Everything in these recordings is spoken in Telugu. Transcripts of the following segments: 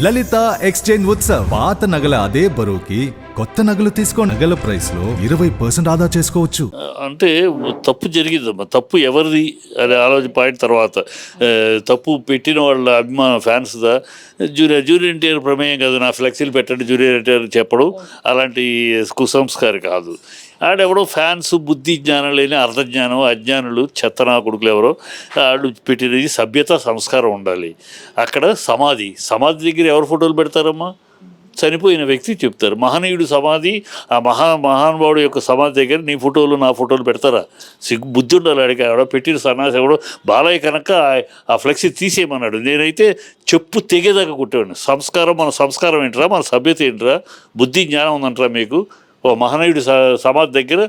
లలిత ఎక్స్చేంజ్ ఉత్సవ్ పాత నగల అదే బరువుకి కొత్త నగలు తీసుకో నగల ప్రైస్ లో 20% ఆదా చేసుకోవచ్చు. అంటే తప్పు జరిగిందమ్మా, తప్పు ఎవరిది అని ఆలోచన పాయింట్ తర్వాత తప్పు పెట్టిన వాళ్ళ అభిమాన ఫ్యాన్స్దా, జూనియర్ ఎన్టీఆర్ ప్రమేయం కాదు. నా ఫ్లెక్సీలు పెట్టండి జూనియర్ ఎన్టీఆర్ చెప్పడం అలాంటి కుసంస్కారి కాదు. ఆడెవడో ఫ్యాన్స్ బుద్ధి జ్ఞానం లేని అర్ధజ్ఞానం అజ్ఞానులు చెత్తనా కొడుకులు ఎవరో వాళ్ళు పెట్టినది. సభ్యత సంస్కారం ఉండాలి. అక్కడ సమాధి దగ్గర ఎవరు ఫోటోలు పెడతారమ్మా? చనిపోయిన వ్యక్తి చెప్తారు. మహనీయుడు సమాధి, ఆ మహానుభావుడు యొక్క సమాధి దగ్గర నీ ఫోటోలు నా ఫోటోలు పెడతారా? బుద్ధి ఉండాలి. అడిగి ఎవడో పెట్టిన సన్నాసి ఎవడో బాలయ్య కనుక ఆ ఫ్లెక్సీ తీసేయమన్నాడు. నేనైతే చెప్పు తెగేదాకా కుట్టేవాడిని. మన సంస్కారం ఏంటరా, మన సభ్యత ఏంటరా, బుద్ధి జ్ఞానం ఉందంటారా మీకు? ఓ మహనీయుడు సమాధి దగ్గర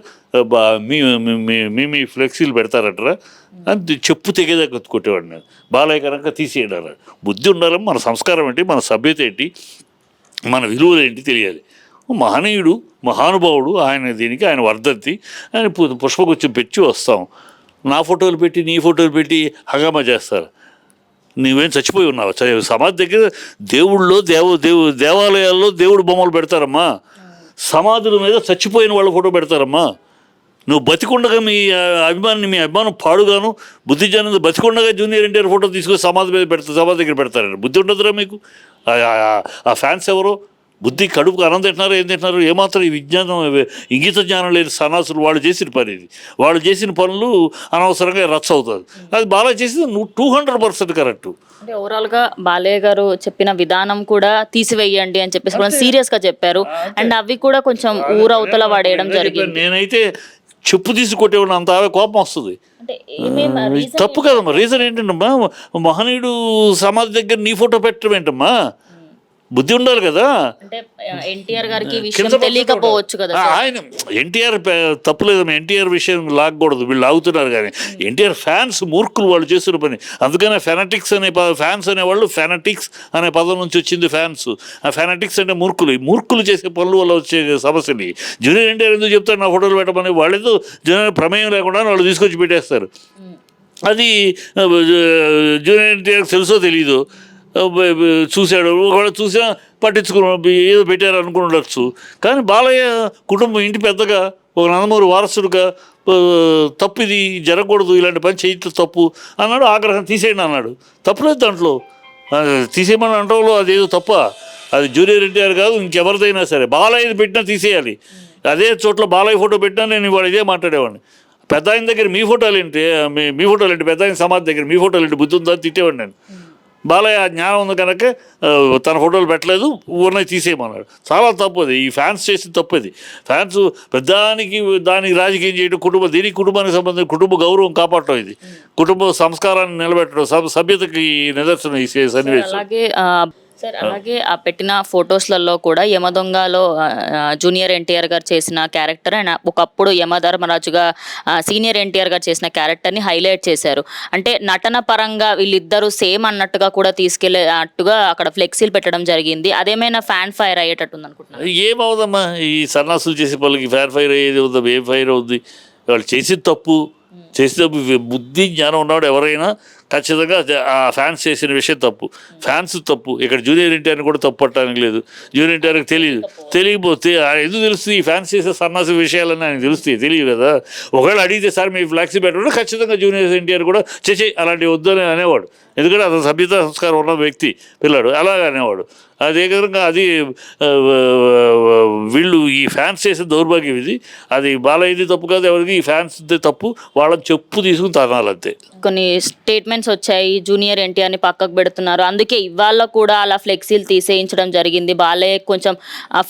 మీ ఫ్లెక్సీలు పెడతారంటారా అని చెప్పు తెగేదాకా కొట్టేవాడిని నేను. బాలయ్య కనుక తీసేయడాలి. బుద్ధి ఉండాలి. మన సంస్కారం ఏంటి, మన సభ్యత ఏంటి, మన విలువలు ఏంటి తెలియాలి. మహనీయుడు మహానుభావుడు, ఆయన వర్ధంతి, ఆయన పుష్పగుచ్చం పెట్టి వస్తాం. నా ఫోటోలు పెట్టి నీ ఫోటోలు పెట్టి హంగామా చేస్తారు. నువ్వేం చచ్చిపోయి ఉన్నావు? సమాధి దగ్గర దేవాలయాల్లో దేవుడు బొమ్మలు పెడతారమ్మా. సమాధుల మీద చచ్చిపోయిన వాళ్ళ ఫోటో పెడతారమ్మా. నువ్వు బతికుండగా మీ అభిమానం పాడుగాను బుద్ధిజనం బతికుండగా జూనియర్ ఎన్టీఆర్ ఫోటో తీసుకొని సమాధి దగ్గర పెడతారండి. బుద్ధి ఉండదురా మీకు? ఆ ఫ్యాన్స్ ఎవరో బుద్ధి కడుపుకు అన్నం తింటున్నారు, ఏం తింటున్నారు? ఏమాత్రం ఈ విజ్ఞానం ఇంగిత జ్ఞానం లేని సన్నాసులు వాళ్ళు చేసిన పని ఇది. వాళ్ళు చేసిన పనులు అనవసరంగా రచ్చ అవుతుంది. అది బాగా చేసింది 200% కరెక్ట్. అంటే ఓవరాల్గా బాలయ్య గారు చెప్పిన విధానం కూడా తీసివేయండి అని చెప్పేసి కూడా సీరియస్గా చెప్పారు. అండ్ అవి కూడా కొంచెం ఊరవతల వాడేయడం జరిగింది. నేనైతే చెప్పు తీసి కొట్టేవాడిని. అంత కోపం వస్తుంది. తప్పు కదమ్మా. రీజన్ ఏంటంటమ్మా? మహనీయుడు సమాధి దగ్గర నీ ఫోటో పెట్టడం ఏంటమ్మా? బుద్ధి ఉండాలి కదా. ఎన్టీఆర్ గారికి తెలియకపోవచ్చు కదా. ఆయన ఎన్టీఆర్ తప్పులేదమ్మా. ఎన్టీఆర్ విషయం లాగకూడదు. వీళ్ళు లాగుతున్నారు కానీ ఎన్టీఆర్ ఫ్యాన్స్ మూర్ఖులు వాళ్ళు చేస్తున్న పని. అందుకనే ఫెనటిక్స్ అనే ఫ్యాన్స్ అనేవాళ్ళు ఫెనటిక్స్ అనే పదం నుంచి వచ్చింది ఫ్యాన్స్. ఆ ఫెనటిక్స్ అంటే మూర్ఖులు చేసే పనుల వల్ల వచ్చే సమస్యలు. జూనియర్ ఎన్టీఆర్ ఎందుకు చెప్తారు నా ఫోటోలు పెట్టమని? వాళ్ళేదో జూనియర్ ప్రమేయం లేకుండా వాళ్ళు తీసుకొచ్చి పెట్టేస్తారు. అది జూనియర్ ఎన్టీఆర్ తెలుసో తెలీదు, చూశాడు. ఒకవేళ చూసినా పట్టించుకుని ఏదో పెట్టారు అనుకుని ఉండొచ్చు. కానీ బాలయ్య కుటుంబం ఇంటి పెద్దగా ఒక నందమూరి వారసుడుగా తప్పు ఇది జరగకూడదు, ఇలాంటి పని చేయటం తప్పు అన్నాడు. ఆగ్రహం తీసేయండి అన్నాడు. తప్పులేదు దాంట్లో. తీసేయమని అంటంలో అదేదో తప్ప. అది జూనియర్ ఎన్టీఆర్ కాదు, ఇంకెవరిదైనా సరే బాలయ్యది పెట్టినా తీసేయాలి. అదే చోట్ల బాలయ్య ఫోటో పెట్టినా నేను ఇవాళ ఇదే మాట్లాడేవాడిని. పెద్ద ఆయన దగ్గర మీ ఫోటోలు ఏంటి, పెద్ద ఆయన సమాధి దగ్గర మీ ఫోటోలు ఏంటి, బుద్ధి ఉందా తిట్టేవాడిని నేను. బాలయ్య జ్ఞానం ఉంది కనుక తన ఫోటోలు పెట్టలేదు, ఊరిని తీసేయమన్నాడు. చాలా తప్పు అది. ఈ ఫ్యాన్స్ చేసిన తప్పు అది. ఫ్యాన్స్ దానికి రాజకీయం చేయడం, దీనికి కుటుంబానికి సంబంధించిన కుటుంబ గౌరవం కాపాడటం, ఇది కుటుంబ సంస్కారాన్ని నిలబెట్టడం, సభ్యతకి నిదర్శనం ఈ సన్నివేశం. అలాగే ఆ పెట్టిన ఫొటోస్లలో కూడా యమదొంగలో జూనియర్ ఎన్టీఆర్ గారు చేసిన క్యారెక్టర్ అండ్ ఒకప్పుడు యమధర్మరాజుగా సీనియర్ ఎన్టీఆర్ గారు చేసిన క్యారెక్టర్ని హైలైట్ చేశారు. అంటే నటన పరంగా వీళ్ళిద్దరూ సేమ్ అన్నట్టుగా కూడా తీసుకెళ్ళేట్టుగా అక్కడ ఫ్లెక్సీలు పెట్టడం జరిగింది. అదేమైనా ఫ్యాన్ ఫైర్ అయ్యేటట్టుంది అనుకుంటున్నాను. ఏమవుదమ్మా ఈ సన్నాసులు చేసే వాళ్ళకి ఫ్యాన్ ఫైర్ అయ్యేది అవుతుంది? ఏం ఫైర్ అవుద్ది? వాళ్ళు చేసిన తప్పు బుద్ధి జ్ఞానం ఉన్నాడు ఎవరైనా ఖచ్చితంగా ఆ ఫ్యాన్స్ చేసిన విషయం తప్పు. ఫ్యాన్స్ తప్పు. ఇక్కడ జూనియర్ ఎన్టీఆర్ని కూడా తప్పు పట్టడానికి లేదు. జూనియర్ ఎన్టీఆర్కి తెలియకపోతే ఎందుకు తెలుస్తుంది? ఈ ఫ్యాన్స్ చేసే సన్నాసి విషయాలని ఆయనకు తెలుస్తాయి, తెలియదు కదా. ఒకవేళ అడిగితే సార్ మీ ఫ్లాక్సీ పెట్టడం ఖచ్చితంగా జూనియర్ ఎన్టీఆర్ కూడా చేసే అలాంటివి వద్దని అనేవాడు. ఎందుకంటే అతను సభ్యత సంస్కారం ఉన్న వ్యక్తి పిల్లాడు, అలాగే అనేవాడు. అదే విధంగా అది వీళ్ళు ఈ ఫ్యాన్స్ చేసే దౌర్భాగ్యం ఇది. అది బాలయ్యది తప్పు కాదు, ఎవరికి ఈ ఫ్యాన్స్ తప్పు. వాళ్ళని చెప్పు తీసుకుని తనాలంతే. కొన్ని స్టేట్మెంట్స్ వచ్చాయి, జూనియర్ ఎన్టీఆర్ని పక్కకు పెడుతున్నారు, అందుకే ఇవాళ కూడా అలా ఫ్లెక్సీలు తీసేయించడం జరిగింది. బాలయ్య కొంచెం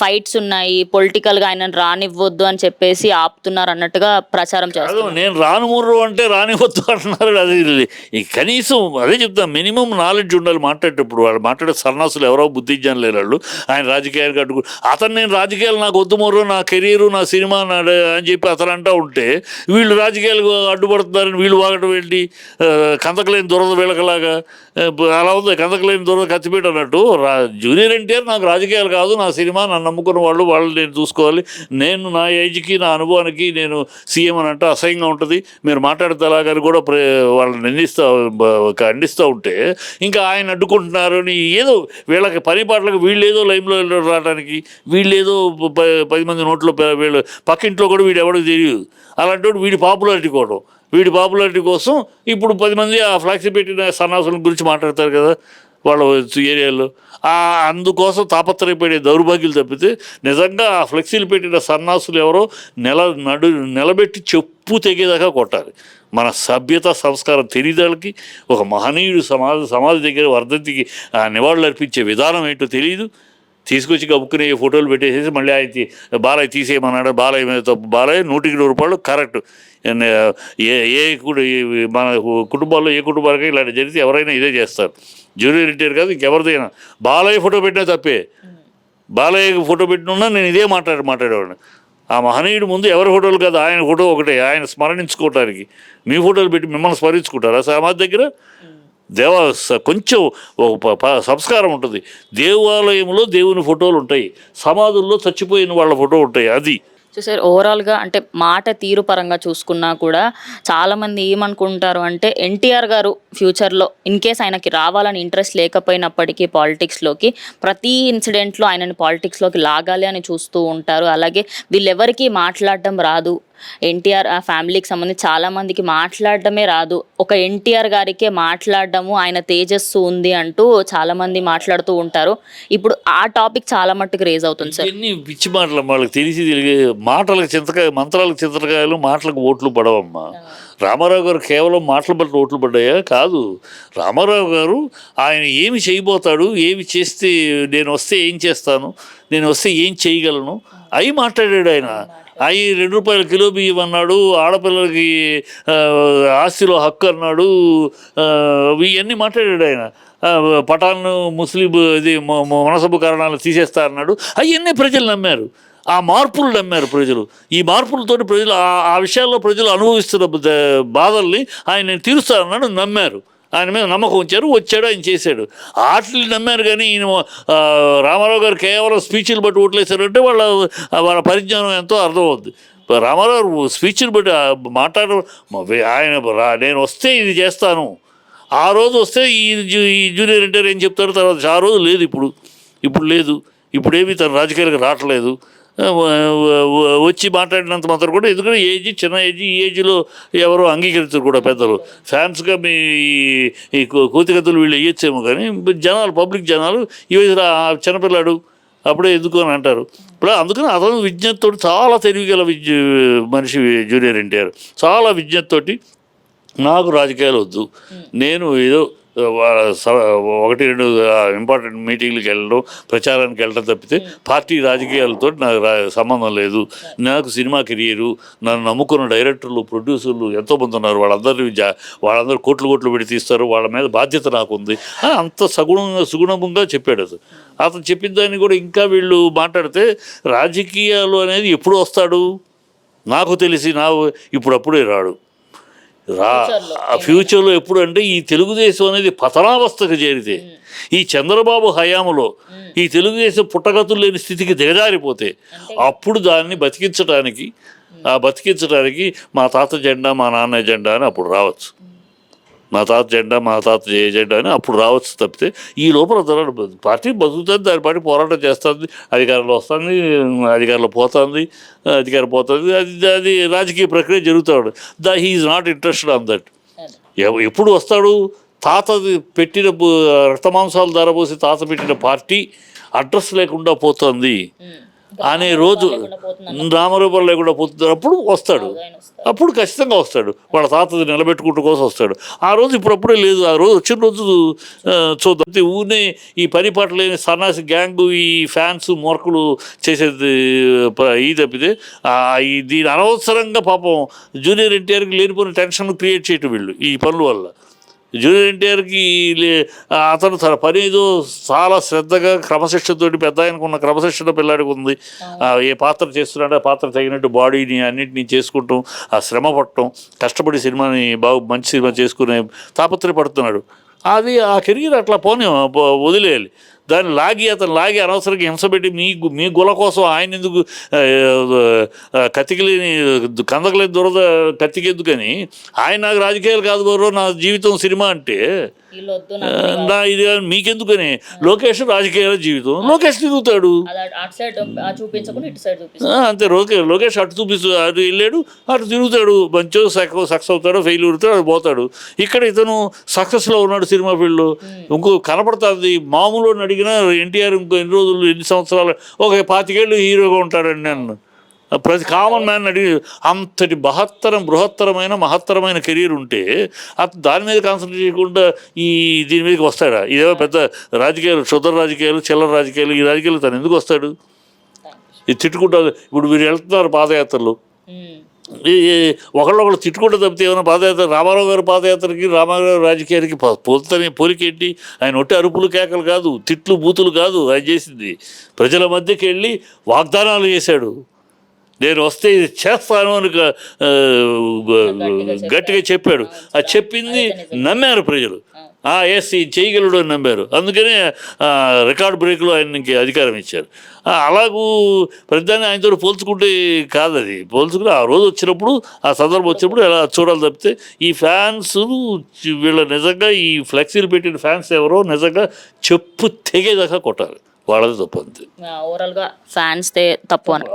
ఫైట్స్ ఉన్నాయి, పొలిటికల్గా ఆయన రానివ్వద్దు అని చెప్పేసి ఆపుతున్నారు అన్నట్టుగా ప్రచారం చేస్తారు. నేను రానుముర్రు అంటే రానివ్వద్దు అంటున్నారు. అది కనీసం అదే చెప్తాను, మినిమం నాలెడ్జ్ ఉండాలి మాట్లాడేటప్పుడు. వాళ్ళు మాట్లాడే సన్నాసులు ఎవరో బుద్ధి జ్ఞానం లేని వాళ్ళు. ఆయన రాజకీయాలకు అడ్డు అతను నేను రాజకీయాలు నాకు వద్దు మొర్రు, నా కెరీరు నా సినిమా అని చెప్పి అతను అంటూ ఉంటే వీళ్ళు రాజకీయాలకు అడ్డుపడుతున్నారని వీళ్ళు వాగడం ఏంటి? కందకలేదు కందకలేని దురద వీళ్ళకలాగా అలా ఉంది. కందకలేని దురద కత్తిపేట అన్నట్టు జూనియర్ ఎన్టీఆర్ నాకు రాజకీయాలు కాదు, నా సినిమా, నన్ను నమ్ముకున్న వాళ్ళు నేను చూసుకోవాలి, నేను నా ఏజ్కి నా అనుభవానికి నేను సీఎం అని అంటే అసహ్యంగా ఉంటుంది, మీరు మాట్లాడతలాగని కూడా వాళ్ళని ఖండిస్తూ ఉంటే ఇంకా ఆయన అడ్డుకుంటున్నారు అని ఏదో వీళ్ళకి పని పాటలకు వీళ్ళేదో లైన్లో రావడానికి, వీళ్ళేదో 10 మంది నోట్లో వీళ్ళు పక్కింట్లో కూడా వీడు ఎవరికి తెలియదు, అలాంటి వీడి పాపులారిటీ కోవడం, వీడి పాపులారిటీ కోసం ఇప్పుడు 10 మంది ఆ ఫ్లాక్సీ పెట్టిన సన్నాసుల గురించి మాట్లాడతారు కదా వాళ్ళ ఏరియాలో. అందుకోసం తాపత్రయపడే దౌర్భాగ్యులు తప్పితే నిజంగా ఆ ఫ్లెక్సీలు పెట్టిన సన్నాసులు ఎవరో నిలబెట్టి చెప్పు తెగేదాకా కొట్టాలి. మన సభ్యత సంస్కారం తెలియదానికి ఒక మహనీయుడు సమాధి దగ్గర వర్ధంతికి నివాళులు అర్పించే విధానం ఏంటో తెలియదు. తీసుకొచ్చి కప్పుకునే ఫోటోలు పెట్టేసేసి మళ్ళీ ఆయన బాలయ్య తీసేయమన్నాడు. బాలయ్య మీద తప్పు. బాలయ్య 100కి 100 కరెక్ట్. మన కుటుంబాల్లో ఏ కుటుంబాలకి ఇలాంటి జరిగితే ఎవరైనా ఇదే చేస్తారు. జూనియర్ ఎన్టీఆర్ కాదు ఇంకెవరిదైనా. బాలయ్య ఫోటో పెట్టినా తప్పే. బాలయ్య ఫోటో పెట్టినా నేను ఇదే మాట్లాడేవాడిని. ఆ మహనీయుడు ముందు ఎవరి ఫోటోలు కాదు, ఆయన ఫోటో ఒకటే, ఆయన స్మరణించుకోవటానికి. మీ ఫోటోలు పెట్టి మిమ్మల్ని స్మరించుకుంటారా సమాధి దగ్గర? కొంచెం సంస్కారం ఉంటుంది. దేవాలయంలో దేవుని ఫోటోలు ఉంటాయి, సమాధుల్లో చచ్చిపోయిన వాళ్ళ ఫోటో ఉంటాయి. అది సార్ ఓవరాల్గా అంటే మాట తీరు పరంగా చూసుకున్నా కూడా చాలామంది ఏమనుకుంటారు అంటే ఎన్టీఆర్ గారు ఫ్యూచర్లో ఇన్ కేస్ ఆయనకి రావాలని ఇంట్రెస్ట్ లేకపోయినప్పటికీ పాలిటిక్స్లోకి ప్రతి ఇన్సిడెంట్లో ఆయనని పాలిటిక్స్లోకి లాగాలి అని చూస్తూ ఉంటారు. అలాగే వీళ్ళెవరికి మాట్లాడడం రాదు, ఎన్టీఆర్ ఆ ఫ్యామిలీకి సంబంధించి చాలామందికి మాట్లాడడమే రాదు, ఒక ఎన్టీఆర్ గారికే మాట్లాడడము ఆయన తేజస్సు ఉంది అంటూ చాలామంది మాట్లాడుతూ ఉంటారు. ఇప్పుడు ఆ టాపిక్ చాలా మట్టుకు రేజ్ అవుతుంది సార్. ఎన్ని పిచ్చి మాటలు వాళ్ళకి తెలియ మాటలకు చింతకాయ, మంత్రాలకు చింతకాయలు, మాటలకు ఓట్లు పడవమ్మా. రామారావు గారు కేవలం మాటలు బట్టి ఓట్లు పడ్డాయా? కాదు. రామారావు గారు ఆయన ఏమి చేయబోతాడు, ఏమి చేస్తే నేను వస్తే ఏం చేస్తాను, నేను వస్తే ఏం చేయగలను అవి మాట్లాడాడు ఆయన. అవి 2 రూపాయల కిలో బియ్యం అన్నాడు, ఆడపిల్లలకి ఆస్తిలో హక్కు అన్నాడు, ఇవన్నీ మాట్లాడాడు ఆయన. పఠాన్ ముస్లిం ఇది మనసభ కారణాలు తీసేస్తా అన్నాడు. అవన్నీ ప్రజలు నమ్మారు. ఆ మార్పులు నమ్మారు ప్రజలు. ఈ మార్పులతో ప్రజలు ఆ విషయాల్లో ప్రజలు అనుభవిస్తున్న బాధల్ని ఆయన తీరుస్తానన్నాడు, నమ్మారు. ఆయన మీద నమ్మకం ఉంచారు, వచ్చాడు, ఆయన చేశాడు. ఆటలు నమ్మారు. కానీ ఈయన రామారావు గారు కేవలం స్పీచ్లు బట్టి ఓట్లేశారంటే వాళ్ళ పరిజ్ఞానం ఎంతో అర్థమవుద్ది. రామారావు స్పీచ్లు బట్టి ఆయన నేను వస్తే ఇది చేస్తాను, ఆ రోజు వస్తే ఈ జూనియర్ ఎన్టీఆర్ ఏం చెప్తారు, తర్వాత ఆ రోజు లేదు, ఇప్పుడు లేదు, ఇప్పుడేమీ తన రాజకీయాలకు రావట్లేదు. వచ్చి మాట్లాడినంత మాత్రం కూడా, ఎందుకంటే ఏజ్ చిన్న ఏజ్, ఈ ఏజ్లో ఎవరో అంగీకరించరు కూడా పెద్దలు. ఫ్యాన్స్గా మీ ఈ కోతికత్తులు వీళ్ళు వేయచ్చేమో, కానీ జనాలు, పబ్లిక్ జనాలు ఈ వయసులో చిన్నపిల్లాడు అప్పుడే ఎందుకు అని అంటారు. ఇప్పుడు అందుకని అతను విజ్ఞతతో, చాలా తెలివిగల మనిషి జూనియర్ ఎన్టీఆర్. చాలా విజ్ఞతతోటి నాకు రాజకీయాలు వద్దు, నేను ఏదో 1-2 ఇంపార్టెంట్ మీటింగ్లకు వెళ్ళడం, ప్రచారానికి వెళ్ళడం తప్పితే పార్టీ రాజకీయాలతో నాకు సంబంధం లేదు. నాకు సినిమా కెరియరు, నన్ను నమ్ముకున్న డైరెక్టర్లు, ప్రొడ్యూసర్లు ఎంతోమంది ఉన్నారు, వాళ్ళందరూ కోట్లు పెట్టి తీస్తారు, వాళ్ళ మీద బాధ్యత నాకుంది అని అంత సుగుణంగా చెప్పాడు. అతను చెప్పిన దాన్ని కూడా ఇంకా వీళ్ళు మాట్లాడితే, రాజకీయాలు అనేది ఎప్పుడు వస్తాడు నాకు తెలిసి ఇప్పుడప్పుడే రాడు. ఫ్యూచర్లో ఎప్పుడు అంటే, ఈ తెలుగుదేశం అనేది పతనావస్థకు చేరితే, ఈ చంద్రబాబు హయాంలో ఈ తెలుగుదేశం పుట్టగతులు లేని స్థితికి దిగజారిపోతే, అప్పుడు దాన్ని బతికించడానికి మా తాత జెండా, మా నాన్న జెండా అని అప్పుడు రావచ్చు. మా తాత జెండా, మా తాత జెండా అని అప్పుడు రావచ్చు తప్పితే, ఈ లోపల పార్టీ బతుకుతుంది, దాని పార్టీ పోరాటం చేస్తుంది, అధికారంలో వస్తుంది, అధికారంలో పోతుంది, అది రాజకీయ ప్రక్రియ జరుగుతాడు. He is not interested on that. ఎప్పుడు వస్తాడు? తాతది పెట్టిన రక్తమాంసాలు ధారపోసి తాత పెట్టిన పార్టీ అడ్రస్ లేకుండా పోతుంది అనే రోజు, నామరూపాలు లేకుండా పోతుంది, అప్పుడు వస్తాడు. అప్పుడు ఖచ్చితంగా వస్తాడు. వాళ్ళ తాతది నిలబెట్టుకుంటూ కోసం వస్తాడు. ఆ రోజు ఇప్పుడప్పుడే లేదు. ఆ రోజు వచ్చిన రోజు చూద్దాం. ఊనే ఈ పని పాట లేని సన్నాసి గ్యాంగు, ఈ ఫ్యాన్స్ మొరకులు చేసేది ఈ తప్పితే, దీని అనవసరంగా పాపం జూనియర్ ఎన్టీఆర్కి లేనిపోయిన టెన్షన్ క్రియేట్ చేయటం వీళ్ళు ఈ పనుల వల్ల. జూనియర్ ఎన్టీఆర్కి అతను తన పని ఏదో చాలా శ్రద్ధగా క్రమశిక్షణతోటి పెద్ద ఆయనకున్న క్రమశిక్షణ పిల్లాడికి ఉంది. ఏ పాత్ర చేస్తున్నాడో ఆ పాత్ర తగినట్టు బాడీని అన్నింటినీ చేసుకుంటాం, ఆ శ్రమ పడటం, కష్టపడి సినిమాని మంచి సినిమా చేసుకునే తాపత్రయపడుతున్నాడు. అది ఆ కెరీర్ అట్లా వదిలేయాలి. దాన్ని అతను లాగి అనవసరంగా హింస పెట్టి మీ గుల కోసం ఆయన ఎందుకు కత్తికిలేని కందకలేని దురద కత్తికెందుకని ఆయన నాకు రాజకీయాలు కాదు బరో నా జీవితం సినిమా అంటే ఇది మీకెందుకని. లోకేష్ రాజకీయాల జీవితం, లోకేష్ తిరుగుతాడు అంతే. లోకేష్ అటు అటు వెళ్ళాడు, అటు తిరుగుతాడు, మంచిగా సక్సెస్ అవుతాడు, ఫెయిల్ అవుతాడు, అటు పోతాడు. ఇక్కడ ఇతను సక్సెస్లో ఉన్నాడు సినిమా ఫీల్డ్లో. ఇంకో కనపడుతుంది మామూలు అడిగినా ఎన్టీఆర్ ఇంకో ఎన్ని రోజులు ఎన్ని సంవత్సరాలు ఒక 25 ఏళ్ళు హీరోగా ఉంటాడండి నన్ను ప్రతి కామన్ మ్యాన్ అడిగి. అంతటి బృహత్తరమైన మహత్తరమైన కెరీర్ ఉంటే దాని మీద కాన్సన్ట్రేట్ చేయకుండా దీని మీదకి వస్తాడా? ఇదేమో పెద్ద రాజకీయాలు, క్షుద్ర రాజకీయాలు, చిల్లర రాజకీయాలు, ఈ రాజకీయాలు తను ఎందుకు వస్తాడు? ఇది తిట్టుకుంటారు. ఇప్పుడు మీరు వెళ్తున్నారు పాదయాత్రలు, ఒకళ్ళు తిట్టుకుంటూ తప్పితే ఏమైనా పాదయాత్ర, రామారావు గారి పాదయాత్రకి రామారావు గారి రాజకీయానికి పోలికేంటి? ఆయన ఒట్టి అరుపులు కేకలు కాదు, తిట్లు బూతులు కాదు ఆయన చేసింది. ప్రజల మధ్యకి వెళ్ళి వాగ్దానాలు చేశాడు. నేను వస్తే ఇది చేస్తాను అని గట్టిగా చెప్పాడు. అది చెప్పింది నమ్మారు ప్రజలు. ఎస్ ఈ చేయగలడు అని నమ్మారు. అందుకనే రికార్డ్ బ్రేక్లో ఆయనకి అధికారం ఇచ్చారు. అలాగూ ప్రతిదాన్ని ఆయనతో పోల్చుకుంటే కాదు, అది పోల్చుకుని ఆ రోజు వచ్చినప్పుడు, ఆ సందర్భం వచ్చినప్పుడు ఎలా చూడాలి తప్పితే ఈ ఫ్యాన్స్ వీళ్ళ నిజంగా ఈ ఫ్లెక్సీలు పెట్టిన ఫ్యాన్స్ ఎవరో నిజంగా చెప్పు తెగేదాకా కొట్టాలి, వాళ్ళది తప్పు అంతే. ఓవరాల్గా ఫ్యాన్స్ తప్పు అని.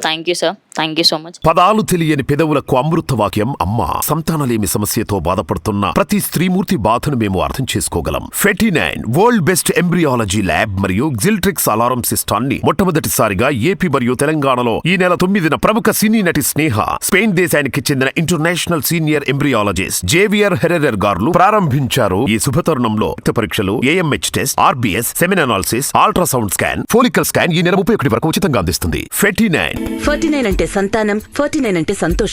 Thank you sir, thank you so much. పదాలు తెలియని పెదవులకు అమృత వాక్యం అమ్మ. సంతానలేమి సమస్యతో బాధపడుతున్న ప్రతి స్త్రీమూర్తి బాధను మేము అర్థం చేసుకోగలం. 49 వరల్డ్ బెస్ట్ ఎంబ్రియాలజీ ల్యాబ్ మరియు జిల్ట్రిక్స్ అలారం సిస్టాన్ని మొట్టమొదటిసారిగా ఏపీ మరియు తెలంగాణలో ఈ నెల 9న ప్రముఖ సినీ నటి స్నేహ, స్పెయిన్ దేశానికి చెందిన international senior embryologist Javier Herrera గారు ప్రారంభించారు. ఈ శుభతరుణంలో రక్త పరీక్షలు, AMH test, RBS, సెమిన్ analysis, ultrasound scan, follicle scan ఈ నెల 31 వరకు ఉచితంగా అందిస్తుంది. 49 అంటే సంతానం, 49 అంటే సంతోషం.